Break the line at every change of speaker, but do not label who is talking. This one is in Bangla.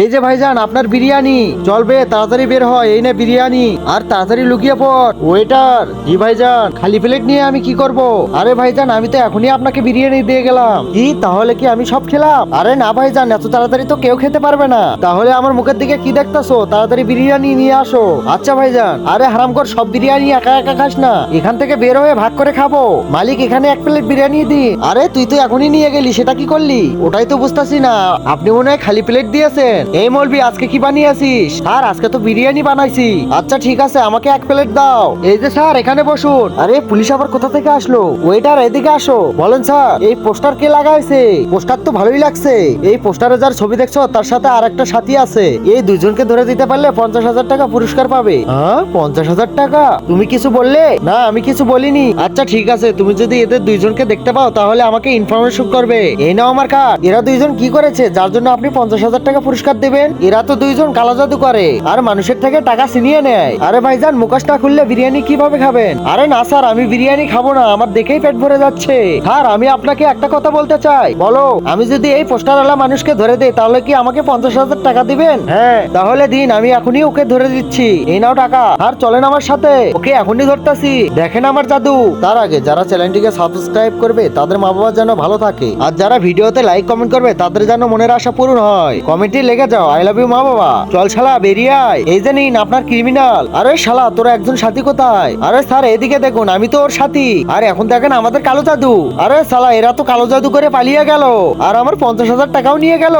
এই যে ভাইজান আপনার বিরিয়ানি। চলবে, তাড়াতাড়ি বের হয়, এই না বিরিয়ানি। আর তাড়াতাড়ি লুকিয়ে পড়। ওয়েটার। জি ভাইজান, খালি প্লেট নিয়ে আমি কি করব? আরে ভাইজান, আমি তো এখনই আপনাকে বিরিয়ানি দিয়ে গেলাম। কি, তাহলে কি আমি সব খেলাম? আরে না ভাইজান, এত তাড়াতাড়ি তো কেউ খেতে পারবে না। তাহলে আমার মুখের দিকে কি দেখতেছো? তাড়াতাড়ি বিরিয়ানি নিয়ে আসো। আচ্ছা ভাইজান। আরে হারামখোর, সব বিরিয়ানি একা একা খাস না, এখান থেকে বের হয়ে ভাগ করে খাবো। মালিক, এখানে এক প্লেট বিরিয়ানি দি। আরে তুই তো এখনই নিয়ে গেলি, সেটা কি করলি? ওটাই তো বুঝতাছি না। আপনি মনে হয় খালি প্লেট দিয়েছেন। এই মলবি, আজকে কি বানিয়েছিস? স্যার, আজকে তো বিরিয়ানি বানাইছি। আচ্ছা ঠিক আছে, আমাকে এক প্লেট দাও। এই যে স্যার, এখানে বসুন। আরে পুলিশ আবার কোথা থেকে আসলো? ওয়েটার, এদিকে আসো। বলেন স্যার, এই পোস্টার কে লাগাইছে? পোস্টার তো ভালোই লাগছে। এই পোস্টারে যার ছবি দেখছো তার সাথে আর একটা সাথী আছে। এই দুজনকে ধরে দিতে পারলে 50,000 টাকা পুরস্কার পাবে। হ্যাঁ, 50,000 টাকা? তুমি কিছু বললে? না, আমি কিছু বলিনি। আচ্ছা ঠিক আছে, তুমি যদি এদের দুইজনকে দেখতে পাও তাহলে আমাকে ইনফরমেশন করবে। এই নাও আমার কার্ড। এরা দুইজন কি করেছে যার জন্য আপনি 50,000 টাকা পুরস্কার দেবেন? এরা তো দুইজন কালো জাদু করে আর মানুষের থেকে টাকা ছিনিয়ে নেয়। আরে ভাইজান, মুখোশ না খুললে বিরিয়ানি কিভাবে খাবেন? আরে না স্যার, আমি বিরিয়ানি খাবো না, আমার দেখেই পেট ভরে যাচ্ছে। স্যার, আমি আপনাকে একটা কথা বলতে চাই। বলো। আমি যদি এই পোস্টারওয়ালা মানুষকে ধরে দেই তাহলে কি আমাকে 50,000 টাকা দিবেন? হ্যাঁ, তাহলে দিন, আমি এখনই ওকে ধরে দিচ্ছি। এই নাও টাকা। আর চলেন আমার সাথে, ওকে এখনই ধরতাছি। দেখেন আমার জাদু। তার আগে যারা চ্যানেলটিকে সাবস্ক্রাইব করবে তাদের মা বাবা যেন ভালো থাকে, আর যারা ভিডিওতে লাইক কমেন্ট করবে তাদের যেন মনের আশা পূরণ হয়। কমেন্টে লেগে যাও আই লাভ ইউ মা বাবা। চল শালা, বেরিয়ে আয়। এই যে নিন আপনার ক্রিমিনাল। আরে শালা, তোর একজন সাথী কোথায়? আরে স্যার, এদিকে দেখুন, আমি তো ওর সাথী। আর এখন দেখেন আমাদের কালো জাদু। আরে শালা, এরা তো কালো জাদু করে পালিয়ে গেল আর আমার 50,000 টাকাও নিয়ে গেল।